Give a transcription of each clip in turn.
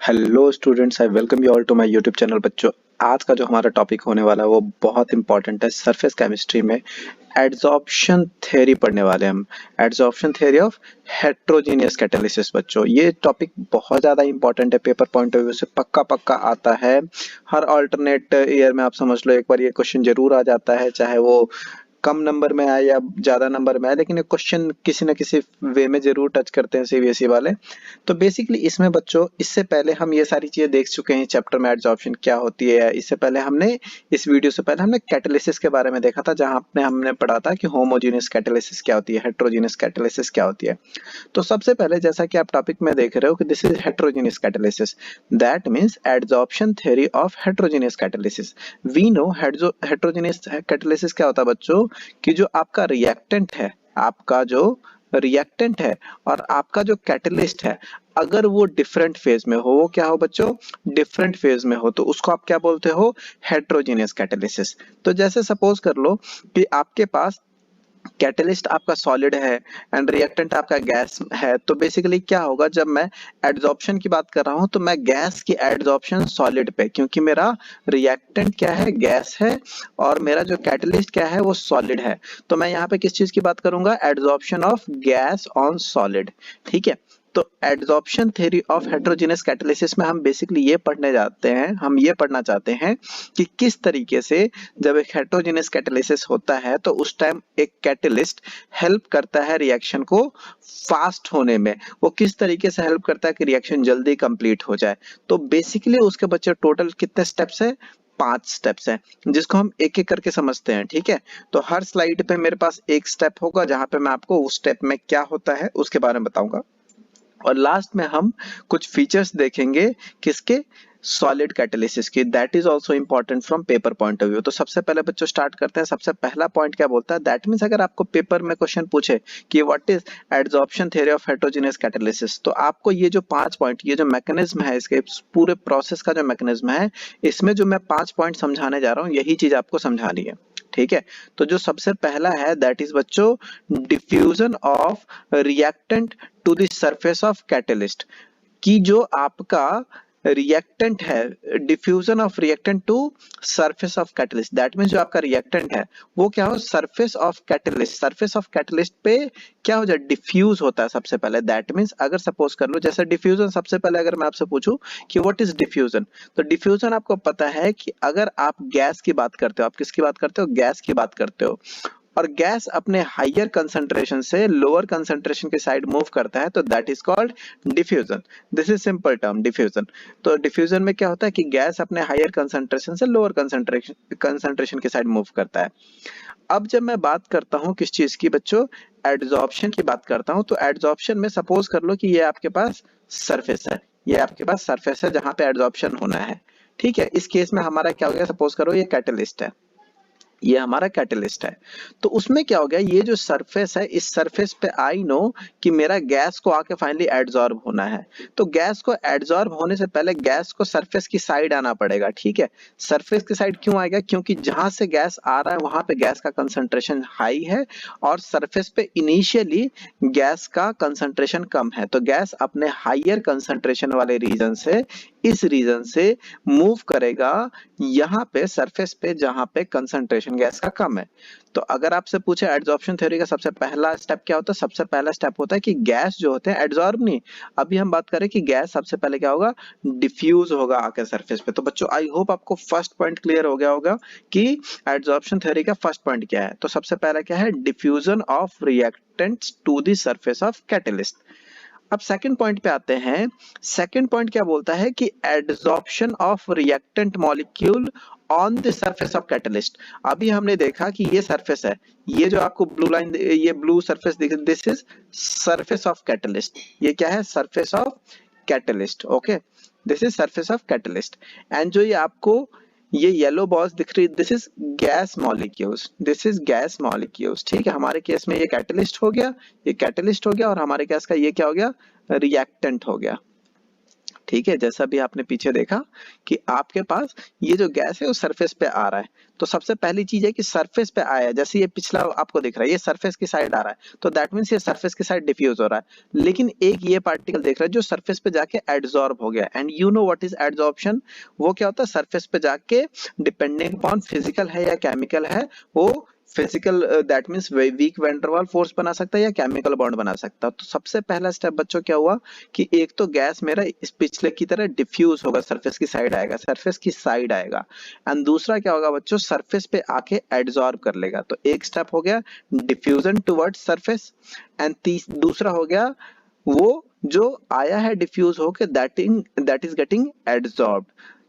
Hello students, I welcome you all to my YouTube channel. बच्चों, आज का जो हमारा टॉपिक होने वाला है वो बहुत इंपॉर्टेंट है। सरफेस केमिस्ट्री में एडजॉर्प्शन थ्योरी पढ़ने वाले हैं हम। Adsorption theory of heterogeneous catalysis. बच्चों, ये टॉपिक बहुत ज़्यादा इंपॉर्टेंट है, पेपर पॉइंट ऑफ व्यू से पक्का पक्का आता है। हर अल्टरनेट ईयर में आप समझ लो एक बार ये क्वेश्चन जरूर आ जाता है, चाहे वो कम नंबर में आए या ज्यादा नंबर में आए, लेकिन ये क्वेश्चन किसी न किसी वे में जरूर टच करते हैं सीबीएसई वाले। तो बेसिकली इसमें बच्चों, इससे पहले हम ये सारी चीजें देख चुके हैं चैप्टर में, एडजॉर्प्शन क्या होती है। इससे पहले हमने इस वीडियो से पहले हमने कैटालिसिस के बारे में देखा था, जहां हमने पढ़ा था कि होमोजेनियस कैटालिसिस क्या होती है, हेट्रोजेनियस कैटालिसिस क्या होती है। तो सबसे पहले, जैसा कि आप टॉपिक में देख रहे हो कि this is heterogeneous catalysis, that means adsorption theory of heterogeneous catalysis. We know heterogeneous catalysis क्या होता है बच्चों, कि जो आपका रिएक्टेंट है, और आपका जो कैटलिस्ट है, अगर वो डिफरेंट फेज में हो, वो क्या हो बच्चों, डिफरेंट फेज में हो, तो उसको आप क्या बोलते हो, हेट्रोजेनियस कैटालिसिस। तो जैसे सपोज कर लो कि आपके पास कैटलिस्ट आपका सॉलिड है एंड रिएक्टेंट आपका गैस है, तो बेसिकली क्या होगा, जब मैं एडजॉर्प्शन की बात कर रहा हूं तो मैं गैस की एडजॉर्प्शन सॉलिड पे, क्योंकि मेरा रिएक्टेंट क्या है, गैस है, और मेरा जो कैटलिस्ट क्या है, वो सॉलिड है। तो मैं यहाँ पे किस चीज की बात करूंगा, adsorption of gas on solid. ठीक है। तो adsorption theory of heterogeneous catalysis में हम बेसिकली ये पढ़ना चाहते हैं कि किस तरीके से जब एक हेट्रोजेनियस कैटालिसिस होता है तो उस टाइम एक कैटलिस्ट हेल्प करता है रिएक्शन को फास्ट होने में। वो किस तरीके से हेल्प करता है कि रिएक्शन जल्दी कंप्लीट हो जाए। तो बेसिकली उसके बच्चे टोटल कितने स्टेप्स है, 5 स्टेप्स हैं, जिसको हम एक एक करके समझते हैं। ठीक है। तो हर स्लाइड पे मेरे पास एक स्टेप होगा, जहां पे मैं आपको उस स्टेप में क्या होता है उसके बारे में बताऊंगा, और लास्ट में हम कुछ फीचर्स देखेंगे किसके, सॉलिड कैटालिसिस की। That is also important from paper point of view. तो सबसे पहले बच्चों स्टार्ट करते हैं। सबसे पहला पॉइंट क्या बोलता है, दैट मींस अगर आपको पेपर में क्वेश्चन पूछे कि what is adsorption theory of heterogeneous catalysis, तो आपको ये जो 5 पॉइंट, ये जो मैकेनिज्म है, इसके पूरे प्रोसेस का जो मैकेनिज्म है, इसमें जो मैं 5 पॉइंट समझाने जा रहा हूँ, यही चीज आपको समझानी है। ठीक है। तो जो सबसे पहला है, दैट इज बच्चों diffusion of reactant to the surface of catalyst. कि जो आपका रिएक्टेंट है, diffusion of reactant to surface of catalyst, that means जो आपका रिएक्टेंट है वो क्या हो, सरफेस ऑफ कैटलिस्ट पे क्या हो जाए, डिफ्यूज होता है सबसे पहले। दैट मींस अगर सपोज कर लो, जैसे डिफ्यूजन, सबसे पहले अगर मैं आपसे पूछूं कि व्हाट इज डिफ्यूजन, तो डिफ्यूजन आपको पता है कि अगर आप गैस की बात करते हो, आप किसकी बात करते हो, गैस की बात करते हो, और गैस अपने हायर कंसंट्रेशन से लोअर कंसंट्रेशन के साइड मूव करता है, तो that is called diffusion. This is simple term, diffusion. तो डिफ्यूजन में क्या होता है कि गैस अपने हायर कंसंट्रेशन से लोअर कंसंट्रेशन के साइड मूव करता है। अब जब मैं बात करता हूं किस चीज की बच्चों, एडजॉर्प्शन की बात करता हूं, तो एडजॉर्प्शन में सपोज कर लो कि ये आपके पास सरफेस है, जहां पे एडजॉर्प्शन होना है। ठीक है। इस केस में हमारा क्या हो गया, सपोज करो ये कैटलिस्ट है, ये हमारा कैटलिस्ट है। तो उसमें क्या हो गया, ये जो सरफेस है, इस सरफेस पे आई नो कि मेरा गैस को आके फाइनली एडजॉर्ब होना है। तो गैस को एडजॉर्ब होने से पहले गैस को सरफेस की साइड आना पड़ेगा। ठीक है। सरफेस की साइड क्यों आएगा, क्योंकि जहां से गैस आ रहा है वहां पे गैस का कंसंट्रेशन हाई है, और सरफेस पे इनिशियली गैस का कंसंट्रेशन कम है। तो गैस अपने हायर कंसंट्रेशन वाले रीजन से, इस रीजन से मूव करेगा यहाँ पे सरफेस पे, जहां पे कंसंट्रेशन गैस का कम है। तो अगर आपसे पूछे एडजॉर्प्शन थ्योरी का सबसे पहला स्टेप क्या होता है, सबसे पहला स्टेप होता है कि गैस जो होते हैं, एडजॉर्ब नहीं, अभी हम बात करें कि गैस सबसे पहले क्या होगा, डिफ्यूज होगा आके सरफेस पे। तो बच्चों, आई होप आपको फर्स्ट पॉइंट क्लियर हो गया होगा कि एडजॉर्प्शन थ्योरी का फर्स्ट पॉइंट क्या है। तो सबसे पहला क्या है, diffusion of reactants to the surface of catalyst. अब सेकंड पॉइंट पे आते हैं। सेकंड पॉइंट क्या बोलता है कि adsorption of reactant molecule on the surface of catalyst. अभी हमने देखा कि ये सरफेस है, ये जो आपको ब्लू लाइन, ये ब्लू सरफेस दिख, this is surface of catalyst. ये क्या है, surface of catalyst. Okay, this is surface of catalyst. And जो ये आपको ये येलो बॉल्स दिख रही, दिस इज गैस मॉलिक्यूल्स, ठीक है। हमारे केस में ये कैटलिस्ट हो गया, और हमारे केस का ये क्या हो गया, रिएक्टेंट हो गया। ठीक है, जैसा भी आपने पीछे देखा कि आपके पास ये जो गैस है वो सरफेस पे आ रहा है, तो सबसे पहली चीज है कि सरफेस पे आया है, जैसे ये पिछला आपको दिख रहा है ये सरफेस की साइड आ रहा है, तो दैट मींस ये सरफेस की साइड डिफ्यूज हो रहा है। लेकिन एक ये पार्टिकल देख रहा है जो सरफेस पे जाके एडसॉर्ब हो गया, and you know what is adsorption, वो क्या होता है सरफेस पे जाके डिपेंडिंग अपॉन फिजिकल है या केमिकल है, वो physical that means weak van force बना सकता है या केमिकल बॉन्ड बना सकता है। तो सबसे पहला स्टेप बच्चों क्या हुआ कि एक तो गैस मेरा इस पिछले की तरह डिफ्यूज होगा, सरफेस की साइड आएगा, सरफेस की साइड आएगा, एंड दूसरा क्या होगा बच्चों सरफेस पे आके एडसॉर्ब कर लेगा। तो एक स्टेप हो गया डिफ्यूजन टुवर्ड्स सरफेस, एंड दूसरा हो गया वो जो आया है डिफ्यूज होके दैट इज गेटिंग एडसॉर्ब्ड,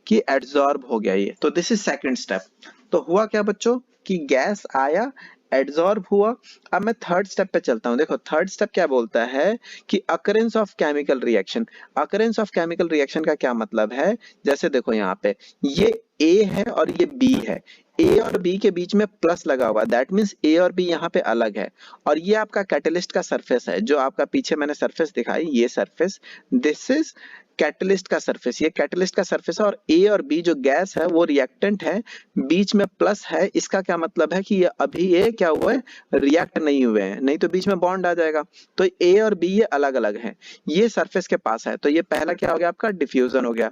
कि एडसॉर्ब हो गया ये। तो दिस इज सेकंड स्टेप। तो हुआ क्या बच्चों कि गैस आया, एडसॉर्ब हुआ। अब मैं थर्ड स्टेप पे चलता हूं। देखो थर्ड स्टेप क्या बोलता है कि occurrence of chemical reaction. Occurrence of chemical reaction का क्या मतलब है, जैसे देखो यहाँ पे ये ए है और ये बी है, ए और बी के बीच में प्लस लगा हुआ, दैट मींस ए और बी यहाँ पे अलग है, और ये आपका कैटलिस्ट का सरफेस है, जो आपका पीछे मैंने सरफेस दिखाई, ये सरफेस, दिस इज कैटलिस्ट का सरफेस, ये कैटलिस्ट का सरफेस है, और ए और बी जो गैस है वो रिएक्टेंट है, बीच में प्लस है, इसका क्या मतलब है कि ये अभी ये क्या हुआ है रिएक्ट नहीं हुए हैं, नहीं तो बीच में बॉन्ड आ जाएगा। तो ए और बी ये अलग अलग है, ये सरफेस के पास है, तो ये पहला क्या हो गया आपका डिफ्यूजन हो गया।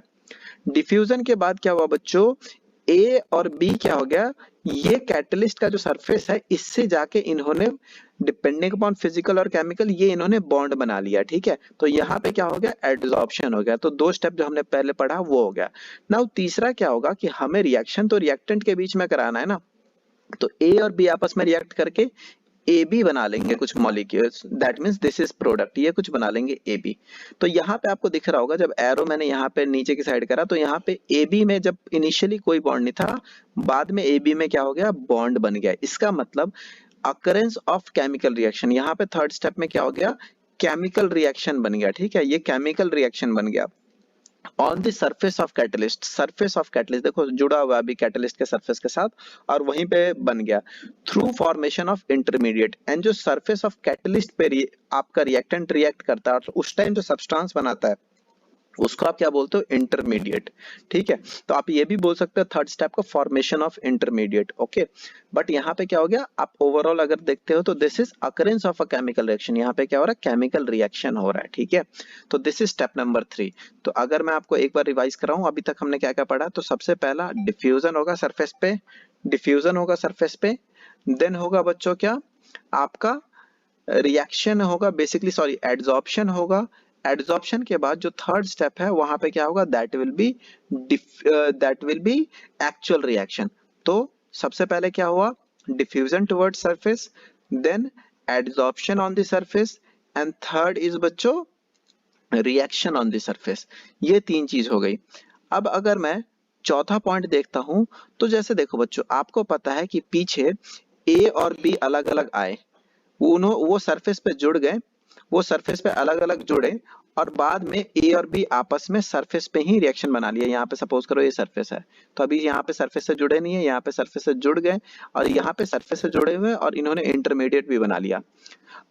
डिफ्यूजन के बाद क्या हुआ बच्चों, ए और बी क्या हो गया, ये कैटलिस्ट का जो सरफेस है इससे जाके इन्होंने डिपेंडिंग अपॉन फिजिकल और केमिकल ये इन्होंने बॉन्ड बना लिया, ठीक है। तो यहाँ पे क्या हो गया एडसॉर्प्शन हो गया। तो दो स्टेप जो हमने पहले पढ़ा वो हो गया। नाउ तीसरा क्या होगा कि हमें रिएक्शन तो रिएक्टेंट के बीच में कराना है ना, तो ए और बी आपस में रिएक्ट करके ए बी बना लेंगे कुछ molecules, that means this is product, ये कुछ बना लेंगे ए बी। तो यहाँ पे आपको दिख रहा होगा जब एरो मैंने यहाँ पे नीचे की साइड करा, तो यहाँ पे ए बी में जब इनिशियली कोई बॉन्ड नहीं था, बाद में ए बी में क्या हो गया बॉन्ड बन गया। इसका मतलब अकरेंस ऑफ केमिकल रिएक्शन, यहाँ पे थर्ड स्टेप में क्या हो गया केमिकल रिएक्शन बन गया, ठीक है, ये केमिकल रिएक्शन बन गया on the surface of catalyst. Surface of catalyst देखो जुड़ा हुआ अभी कैटलिस्ट के सरफेस के साथ, और वहीं पे बन गया through formation of intermediate, and जो सरफेस ऑफ कैटलिस्ट पे आपका रिएक्टेंट रिएक्ट करता है और उस टाइम जो सब्सटेंस बनाता है उसको आप क्या बोलते हो इंटरमीडिएट, ठीक है। तो आप ये भी बोल सकते हो थर्ड स्टेप को formation of intermediate, okay. But यहाँ पे क्या हो गया आप ओवरऑल अगर देखते हो तो this is occurrence of a chemical reaction, यहाँ पे क्या हो रहा है केमिकल रिएक्शन हो रहा है, ठीक है। तो दिस इज स्टेप नंबर 3। तो अगर मैं आपको एक बार रिवाइज कराऊं अभी तक हमने क्या क्या पढ़ा, तो सबसे पहला डिफ्यूजन होगा सरफेस पे, डिफ्यूजन होगा सरफेस पे, देन होगा बच्चों क्या आपका रिएक्शन होगा, बेसिकली सॉरी एडसॉर्प्शन होगा। एडसॉर्प्शन के बाद जो थर्ड स्टेप है वहां पे क्या होगा that will be actual reaction. तो सबसे पहले क्या हुआ diffusion towards surface, then adsorption on the surface, and third is बच्चों रिएक्शन ऑन द सरफेस। ये तीन चीज हो गई। अब अगर मैं चौथा पॉइंट देखता हूं, तो जैसे देखो बच्चों आपको पता है कि पीछे ए और बी अलग अलग आए, वो सरफेस पे जुड़ गए, वो सरफेस पे अलग अलग जुड़े, और बाद में ए और बी आपस में सरफेस पे ही रिएक्शन बना लिया। यहाँ पे सपोज करो ये सरफेस है, तो अभी यहाँ पे सरफेस से जुड़े नहीं है, यहाँ पे सरफेस से जुड़ गए, और यहाँ पे सरफेस से जुड़े हुए और इन्होंने इंटरमीडिएट भी बना लिया।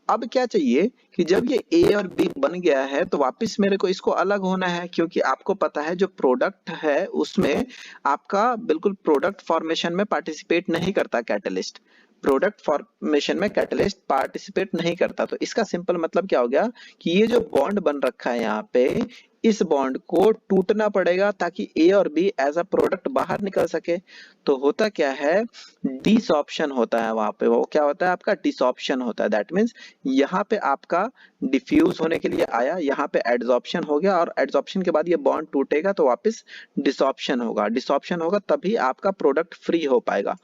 अब क्या चाहिए कि जब ये ए और बी बन गया है तो वापस मेरे को इसको अलग होना है, क्योंकि आपको पता है जो प्रोडक्ट है उसमें आपका बिल्कुल प्रोडक्ट फॉर्मेशन में पार्टिसिपेट नहीं करता कैटलिस्ट, प्रोडक्ट फॉर्मेशन में कैटलिस्ट पार्टिसिपेट नहीं करता। तो इसका सिंपल मतलब क्या हो गया कि ये जो बॉन्ड बन रखा है यहाँ पे, इस बॉन्ड को टूटना पड़ेगा ताकि ए और बी एज अ प्रोडक्ट बाहर निकल सके। तो होता क्या है डिसऑप्शन होता है वहां पे, वो क्या होता है आपका डिसऑप्शन होता है। दैट मींस यहाँ पे आपका डिफ्यूज होने के लिए आया, यहाँ पे एडसॉर्प्शन हो गया, और एडसॉर्प्शन के बाद ये बॉन्ड टूटेगा तो वापस डिसऑप्शन होगा, डिसऑप्शन होगा तभी आपका प्रोडक्ट फ्री हो पाएगा।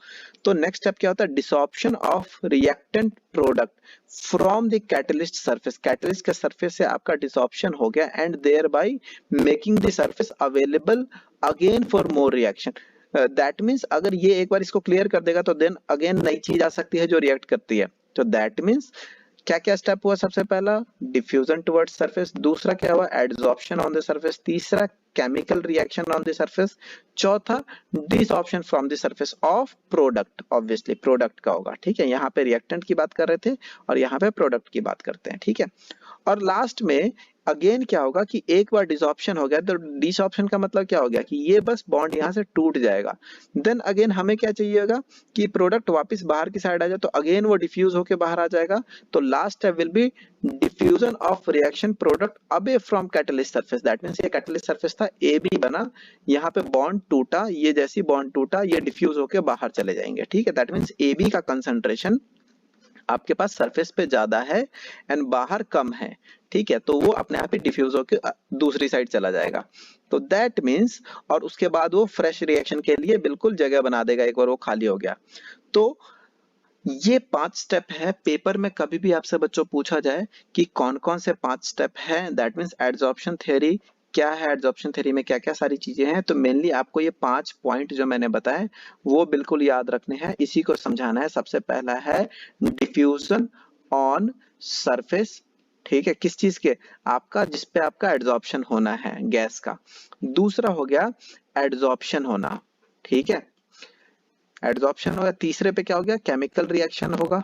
तो नेक्स्ट स्टेप क्या होता है desorption of reactant product from the catalyst surface, catalyst के सरफेस से आपका डिसऑप्शन हो गया, and thereby making the surface available again for more reaction. That means अगर ये एक बार इसको क्लियर कर देगा तो देन अगेन नई चीज आ सकती है जो रिएक्ट करती है। तो दैट मीन्स क्या क्या स्टेप हुआ, सबसे पहला डिफ्यूजन टुवर्ड्स सरफेस, दूसरा क्या हुआ एडसॉर्प्शन ऑन द सरफेस, तीसरा chemical reaction on the surface, चौथा desorption from the surface of product, obviously product का होगा, ठीक है। यहाँ पे रिएक्टेंट की बात कर रहे थे और यहाँ पे प्रोडक्ट की बात करते हैं, ठीक है। और लास्ट में अगेन क्या होगा कि एक बार डिसऑप्शन हो गया तो डिसऑप्शन का मतलब क्या हो गया कि ये बस बॉन्ड यहाँ से टूट जाएगा। देन अगेन हमें क्या चाहिए होगा कि प्रोडक्ट वापस बाहर की साइड आ जाए, तो अगेन वो डिफ्यूज होके बाहर आ जाएगा। तो last step will be diffusion of reaction product away from catalyst surface. That means ये कैटलिस्ट सरफेस था, ए बी बना, यहाँ पे बॉन्ड टूटा, ये जैसी बॉन्ड टूटा ये डिफ्यूज होके बाहर चले जाएंगे। ठीक है, दैट मींस ए बी का कंसंट्रेशन आपके पास सरफेस पे ज्यादा है एंड बाहर कम है। ठीक है, तो वो अपने आप ही डिफ्यूज होकर दूसरी साइड चला जाएगा। तो दैट मीन्स, और उसके बाद वो फ्रेश रिएक्शन के लिए बिल्कुल जगह बना देगा एक बार वो खाली हो गया। तो ये 5 स्टेप है। पेपर में कभी भी आपसे बच्चों पूछा जाए कि कौन कौन से 5 स्टेप हैं, दैट मीन्स एडजॉर्प्शन थ्योरी क्या है, एडजॉर्प्शन थ्योरी में क्या क्या सारी चीजें हैं, तो मेनली आपको ये 5 पॉइंट जो मैंने बताए वो बिल्कुल याद रखने हैं, इसी को समझाना है। सबसे पहला है डिफ्यूजन ऑन सरफेस। ठीक है, किस चीज के, आपका जिस पे आपका एडजॉर्प्शन होना है गैस का। दूसरा हो गया एडजॉर्प्शन होना। ठीक है, एडजॉर्प्शन होगा। तीसरे पे क्या हो गया, केमिकल रिएक्शन होगा,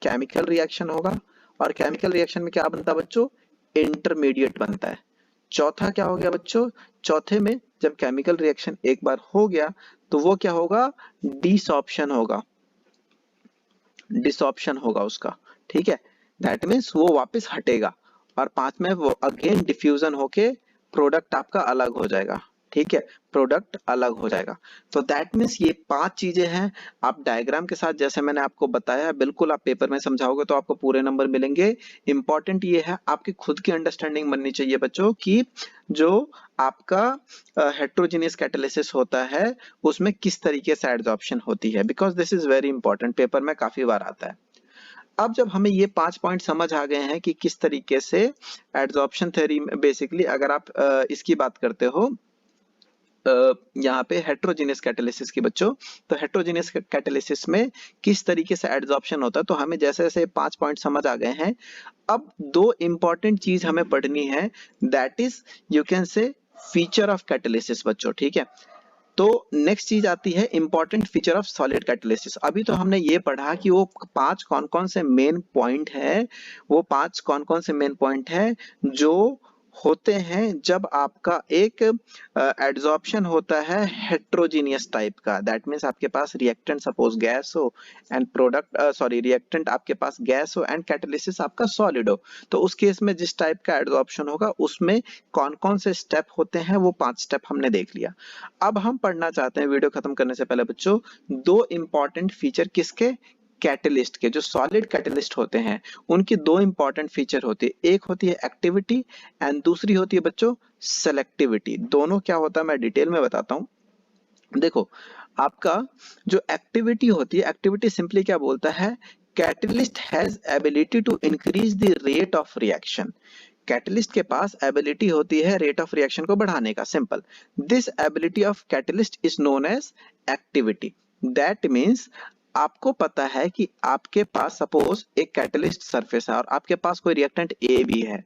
केमिकल रिएक्शन होगा। और केमिकल रिएक्शन में क्या बनता है बच्चों, इंटरमीडिएट बनता है। चौथा क्या हो गया बच्चों, चौथे में जब केमिकल रिएक्शन एक बार हो गया तो वो क्या होगा, डिसऑप्शन होगा, डिसऑप्शन होगा उसका। ठीक है, दैट मीन्स वो वापस हटेगा। और पांच में वो अगेन डिफ्यूजन होके प्रोडक्ट आपका अलग हो जाएगा। ठीक है, प्रोडक्ट अलग हो जाएगा। तो दैट मीन्स ये 5 चीजें हैं। आप डायग्राम के साथ जैसे मैंने आपको बताया बिल्कुल आप पेपर में समझाओगे तो आपको पूरे नंबर मिलेंगे। इंपॉर्टेंट ये है आपकी खुद की अंडरस्टैंडिंग बननी चाहिए बच्चों की जो आपका हेट्रोजीनियस कैटालिसिस होता है उसमें किस तरीके से एडजॉर्प्शन होती है, because this is very important, paper में काफी बार आता है। अब जब हमें ये 5 पॉइंट समझ आ गए हैं कि किस तरीके से एडजॉर्प्शन थ्योरी में बेसिकली अगर आप इसकी बात करते हो यहाँ पे हेट्रोजीनियस कैटालिसिस की बच्चों, तो हेट्रोजीनियस कैटालिसिस में किस तरीके से एडजॉर्प्शन होता है, तो हमें जैसे जैसे 5 पॉइंट समझ आ गए हैं। अब 2 इंपॉर्टेंट चीज हमें पढ़नी है, that is you can say feature of catalysis बच्चों। ठीक है, तो नेक्स्ट चीज आती है important feature of solid catalysis. अभी तो हमने ये पढ़ा कि वो 5 कौन कौन से मेन पॉइंट है, वो 5 कौन कौन से मेन पॉइंट है जो होते हैं जब आपका एक एडजॉर्प्शन होता है हेट्रोजीनियस टाइप का। दैट मीन्स आपके पास रिएक्टेंट सपोज गैस हो एंड प्रोडक्ट रिएक्टेंट आपके पास गैस हो एंड कैटालिसिस आपका सॉलिड हो, तो उस केस में जिस टाइप का एडजॉर्प्शन होगा उसमें कौन कौन से स्टेप होते हैं, वो 5 स्टेप हमने देख लिया। अब हम पढ़ना चाहते हैं वीडियो खत्म करने से पहले बच्चों 2 इंपॉर्टेंट फीचर किसके, कैटलिस्ट के। जो सॉलिड कैटलिस्ट होते हैं उनकी 2 इंपॉर्टेंट फीचर होती है, एक होती है एक्टिविटी एंड दूसरी होती है बच्चों सेलेक्टिविटी। दोनों क्या होता है मैं डिटेल में बताता हूँ। देखो आपका जो एक्टिविटी होती है, एक्टिविटी सिंपली क्या बोलता है, catalyst has ability to increase the rate of reaction. Catalyst के पास एबिलिटी होती है रेट ऑफ रिएक्शन को बढ़ाने का, simple. This ability of catalyst is known as activity. That means आपको पता है कि आपके पास सपोज एक कैटलिस्ट सरफेस है और आपके पास कोई रिएक्टेंट ए बी है।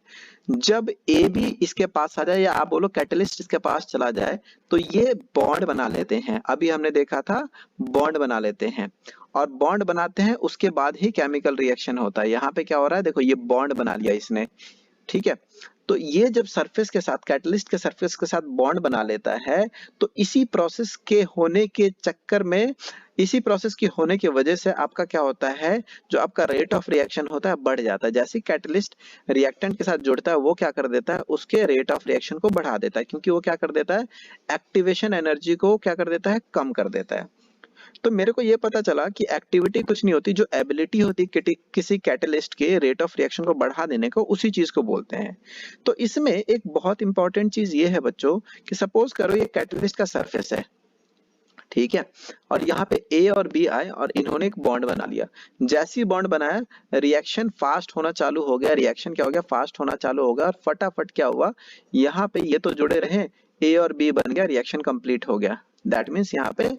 जब ए बी इसके पास आ जाए या आप बोलो कैटलिस्ट इसके पास चला जाए तो ये बॉन्ड बना लेते हैं। अभी हमने देखा था बॉन्ड बना लेते हैं और बॉन्ड बनाते हैं उसके बाद ही केमिकल रिएक्शन होता है। यहाँ पे क्या हो रहा है, देखो ये बॉन्ड बना लिया इसने। ठीक है, तो ये जब सरफेस के साथ कैटलिस्ट के सरफेस के साथ बॉन्ड बना लेता है तो इसी प्रोसेस के होने के चक्कर में, इसी प्रोसेस की होने की वजह से आपका क्या होता है, जो आपका रेट ऑफ रिएक्शन होता है बढ़ जाता है। जैसे कैटलिस्ट रिएक्टेंट के साथ जुड़ता है वो क्या कर देता है, उसके रेट ऑफ रिएक्शन को बढ़ा देता है, क्योंकि वो क्या कर देता है, एक्टिवेशन एनर्जी को क्या कर देता है, कम कर देता है। तो मेरे को ये पता चला कि एक्टिविटी कुछ नहीं होती, जो एबिलिटी होती किसी कैटलिस्ट के रेट ऑफ रिएक्शन को बढ़ा देने को, उसी चीज को बोलते हैं। तो इसमें एक बहुत इंपॉर्टेंट चीज ये है बच्चों कि सपोज करो ये कैटलिस्ट का सरफेस है, ठीक है, और यहाँ पे ए और बी आए और इन्होंने एक बॉन्ड बना लिया। जैसी बॉन्ड बनाया रिएक्शन फास्ट होना चालू हो गया, रिएक्शन क्या हो गया, फास्ट होना चालू हो गया और फटाफट क्या हुआ, यहाँ पे ये तो जुड़े रहे, ए और बी बन गया, रिएक्शन कंप्लीट हो गया। दैट मीन्स यहाँ पे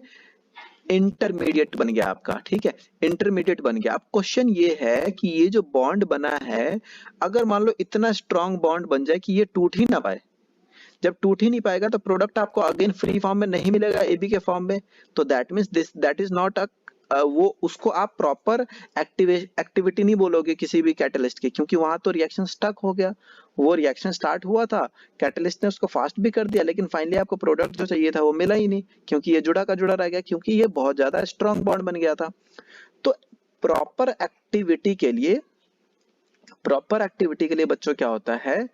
इंटरमीडिएट बन गया आपका। ठीक है, इंटरमीडिएट बन गया। अब क्वेश्चन ये है कि ये जो बॉन्ड बना है, अगर मान लो इतना स्ट्रॉन्ग बॉन्ड बन जाए कि ये टूट ही ना पाए, जब टूट ही नहीं पाएगा तो प्रोडक्ट आपको अगेन फ्री फॉर्म में नहीं मिलेगा एबी के फॉर्म में, तो that means this that is not a वो उसको आप प्रॉपर एक्टिविटी नहीं बोलोगे किसी भी कैटलिस्ट की, क्योंकि वहां तो रिएक्शन स्टक हो गया। वो रिएक्शन स्टार्ट हुआ था, कैटलिस्ट ने उसको फास्ट भी कर दिया, लेकिन फाइनली आपको प्रोडक्ट जो चाहिए था वो मिला ही नहीं, क्योंकि ये जुड़ा का जुड़ा रह गया, क्योंकि ये बहुत ज्यादा स्ट्रॉन्ग बॉन्ड बन गया था। तो प्रॉपर एक्टिविटी के लिए बच्चों क्या होता है,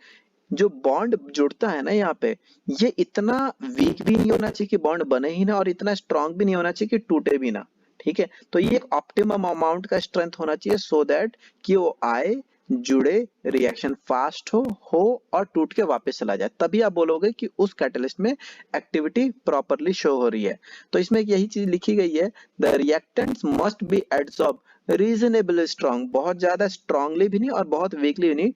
जो बॉन्ड जुड़ता है ना यहाँ पे, ये इतना वीक भी नहीं होना चाहिए कि बॉन्ड बने ही ना, और इतना स्ट्रांग भी नहीं होना चाहिए कि टूटे भी ना। ठीक है, तो ये एक ऑप्टिमम अमाउंट का स्ट्रेंथ होना चाहिए, सो दैट कि वो आए, जुड़े, रिएक्शन फास्ट हो और टूट के वापस चला जाए, तभी आप बोलोगे कि उस कैटलिस्ट में एक्टिविटी प्रॉपरली शो हो रही है। तो इसमें यही चीज लिखी गई है, the reactants must be adsorb reasonably strong, बहुत ज्यादा स्ट्रांगली भी नहीं और बहुत वीकली भी नहीं,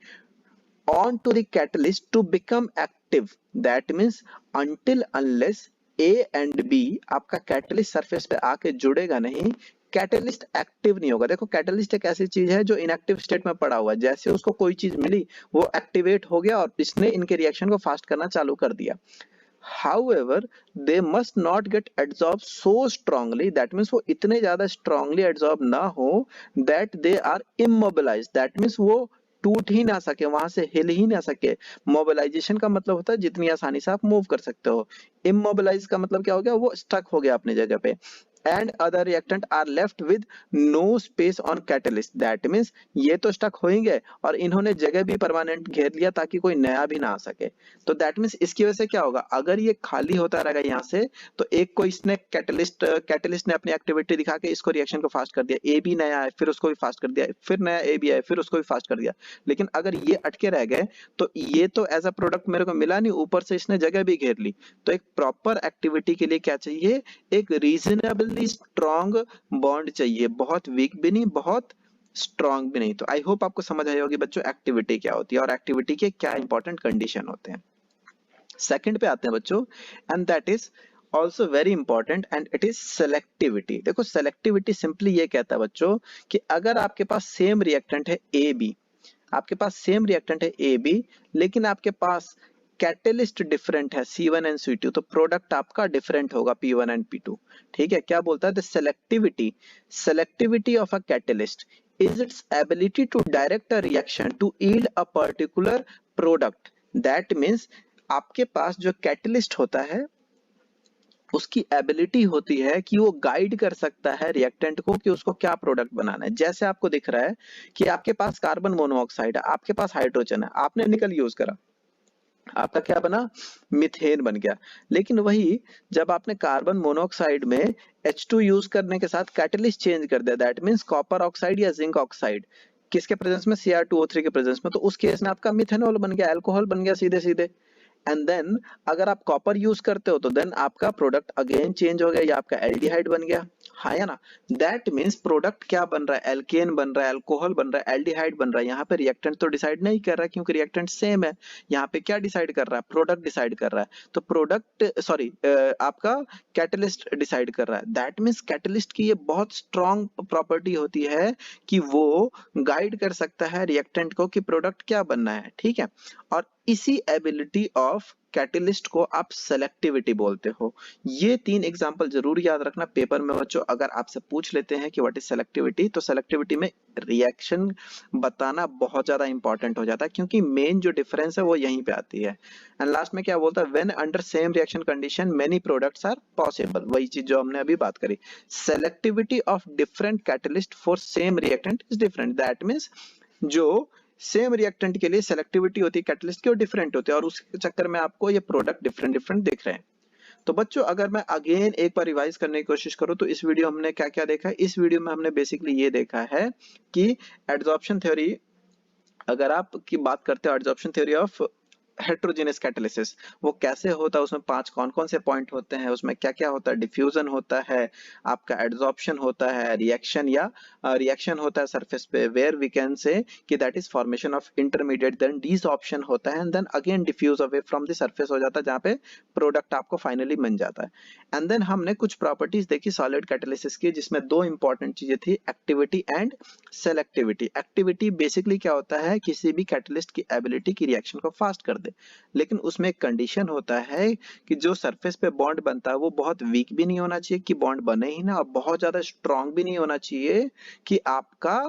on to the catalyst to become active. That means until unless A and B आपका कैटलिस्ट सरफेस पे आके जुड़ेगा नहीं, कैटलिस्ट एक्टिव नहीं होगा। देखो कैटलिस्ट एक ऐसी चीज है जो इनएक्टिव स्टेट में पड़ा हुआ है, जैसे उसको कोई चीज मिली वो एक्टिवेट हो गया और इसने इनके रिएक्शन को फास्ट करना चालू कर दिया। However, they must not get absorbed so strongly, that means वो इतने ज्यादा strongly absorb ना हो that they are immobilized, that means वो टूट ही ना सके, वहां से हिल ही ना सके। मोबिलाइजेशन का मतलब होता है जितनी आसानी से आप मूव कर सकते हो। इमोबिलाइज का मतलब क्या हो गया, वो स्टक हो गया अपनी जगह पे। And other reactant are left with no space on catalyst, that means ये तो स्टक होंगे और इन्होंने जगह भी परमानेंट घेर लिया ताकि कोई नया भी ना आ सके। तो दैट मीन्स इसकी वजह से क्या होगा, अगर ये खाली होता रहेगा यहाँ से, तो एक को इसने कैटलिस्ट ने अपनी एक्टिविटी दिखा के इसको रिएक्शन को फास्ट कर दिया, ए भी नया है फिर उसको भी फास्ट कर दिया, फिर नया ए भी आया फिर उसको भी फास्ट कर दिया। लेकिन अगर ये अटके रह गए तो ये तो एज अ प्रोडक्ट मेरे को मिला नहीं, ऊपर से इसने जगह भी घेर ली। तो एक प्रॉपर एक्टिविटी के लिए क्या चाहिए, एक रीजनेबली स्ट्रॉन्ग बॉन्ड चाहिए, बहुत वीक भी नहीं बहुत स्ट्रॉन्ग भी नहीं। तो आई होप आपको समझ आई होगी बच्चों एक्टिविटी क्या होती है और एक्टिविटी के क्या इंपॉर्टेंट कंडीशन होते हैं। सेकंड पे आते हैं बच्चों, and that is also very important and it is selectivity. देखो सेलेक्टिविटी सिंपली ये कहता है बच्चों कि अगर आपके पास सेम रिएक्टेंट है ए बी, आपके पास सेम रिएक्टेंट है ए बी, लेकिन आपके पास कैटलिस्ट डिफरेंट है C1 एंड C2, तो प्रोडक्ट आपका डिफरेंट होगा P1 एंड P2। ठीक है, क्या बोलता है, the selectivity of a catalyst is its ability to direct a reaction to yield a particular product. That means आपके पास जो कैटलिस्ट होता है उसकी एबिलिटी होती है कि वो गाइड कर सकता है रिएक्टेंट को कि उसको क्या प्रोडक्ट बनाना है। जैसे आपको दिख रहा है कि आपके पास कार्बन मोनोऑक्साइड है, आपके पास हाइड्रोजन है, आपने निकल यूज करा, आपका क्या बना, मीथेन बन गया। लेकिन वही जब आपने कार्बन मोनोऑक्साइड में H2 यूज करने के साथ कैटलिस्ट चेंज कर दिया, दैट मींस कॉपर ऑक्साइड या जिंक ऑक्साइड, किसके प्रेजेंस में, Cr2O3 के प्रेजेंस में, तो उस केस में आपका मिथेनॉल बन गया, अल्कोहल बन गया सीधे सीधे। एंड देन अगर आप कॉपर यूज करते हो तो देन आपका प्रोडक्ट अगेन चेंज हो गया, या आपका एल्डिहाइड बन गया, हाँ या ना। दैट मींस प्रोडक्ट क्या बन रहा है, एल्केन बन रहा है, अल्कोहल बन रहा है, एल्डिहाइड बन रहा है। यहाँ पे रिएक्टेंट तो डिसाइड नहीं कर रहा है क्योंकि रिएक्टेंट सेम है। यहाँ पे क्या डिसाइड कर रहा है, प्रोडक्ट डिसाइड कर रहा है। तो प्रोडक्ट सॉरी आपका कैटलिस्ट डिसाइड कर रहा है। दैट मींस कैटलिस्ट की ये बहुत स्ट्रॉन्ग प्रॉपर्टी होती है कि वो गाइड कर सकता है रिएक्टेंट को कि प्रोडक्ट क्या बनना है। ठीक है, और इसी एबिलिटी ऑफ कैटलिस्ट को आप सेलेक्टिविटी बोलते हो। ये तीन एग्जांपल जरूर याद रखना पेपर में बच्चों, अगर आपसे पूछ लेते हैं कि व्हाट इज सेलेक्टिविटी, तो सेलेक्टिविटी में रिएक्शन बताना बहुत ज्यादा इंपॉर्टेंट हो जाता है, क्योंकि मेन जो डिफरेंस है वो यहीं पे आती है। एंड लास्ट में क्या बोलता है, when under same reaction condition many products are possible, वही चीज जो हमने अभी बात करी। Selectivity of different catalyst for same reactant is different. That means जो सेम रिएक्टेंट के लिए सेलेक्टिविटी होती है कैटलिस्ट की, वो डिफरेंट होती है, और उस चक्कर में आपको ये प्रोडक्ट डिफरेंट डिफरेंट दिख रहे हैं। तो बच्चों अगर मैं अगेन एक बार रिवाइज करने की कोशिश करूं तो इस वीडियो हमने क्या क्या देखा है, इस वीडियो में हमने बेसिकली ये देखा है कि एडजॉर्प्शन थ्योरी, अगर आप की बात करते हो adsorption theory of heterogeneous catalysis, वो कैसे होता है, उसमें पांच कौन कौन से पॉइंट होते हैं, उसमें क्या क्या होता है, डिफ्यूजन होता है, आपका एड्सॉर्प्शन होता है, रिएक्शन या रिएक्शन होता है सरफेस पे, वेयर वी कैन से कि that is formation of intermediate, then desorption होता है, and then again diffuse away from the surface हो जाता है, जहां पे प्रोडक्ट आपको फाइनली बन जाता है। एंड देन हमने कुछ प्रॉपर्टीज देखी सॉलिड कैटालिसिस की, जिसमें दो इंपॉर्टेंट चीजें थी, activity and selectivity. Activity basically क्या होता है, किसी भी कैटलिस्ट की एबिलिटी की रिएक्शन को फास्ट कर दे, लेकिन उसमें एक कंडीशन होता है कि जो सरफेस पे बॉन्ड बनता है वो बहुत वीक भी नहीं होना चाहिए कि बॉन्ड बने ही ना, और बहुत ज्यादा स्ट्रांग भी नहीं होना चाहिए कि आपका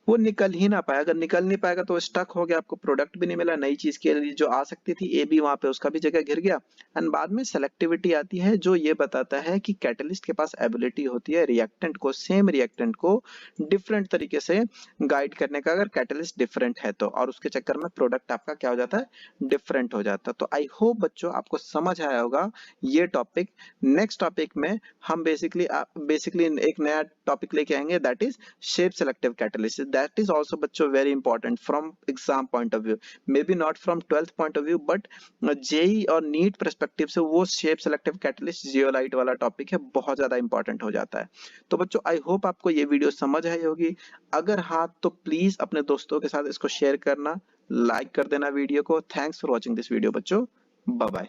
वो निकल ही ना पाए। अगर निकल नहीं पाएगा तो स्टक हो गया, आपको प्रोडक्ट भी नहीं मिला, नई चीज के लिए जो आ सकती थी ए बी वहां पे उसका भी जगह घिर गया। एंड बाद में सेलेक्टिविटी आती है जो ये बताता है कि कैटलिस्ट के पास एबिलिटी होती है रिएक्टेंट को, सेम रिएक्टेंट को डिफरेंट तरीके से गाइड करने का, अगर कैटलिस्ट डिफरेंट है तो, और उसके चक्कर में प्रोडक्ट आपका क्या हो जाता है, डिफरेंट हो जाता है। तो आई होप बच्चों आपको समझ आया होगा ये टॉपिक। नेक्स्ट टॉपिक में हम बेसिकली एक नया टॉपिक लेके आएंगे, that is shape selective catalysis. That is also बच्चों very important from exam point of view, maybe not from 12th point of view, but JEE और नीट परस्पेक्टिव से वो शेप सेलेक्टिव कैटलिस्ट जियोलाइट वाला topic है, बहुत ज्यादा important हो जाता है। तो बच्चों आई होप आपको ये वीडियो समझ आई होगी। अगर हाँ तो प्लीज अपने दोस्तों के साथ इसको शेयर करना, लाइक कर देना वीडियो को। Thanks for watching this video बच्चों, बाय बाय।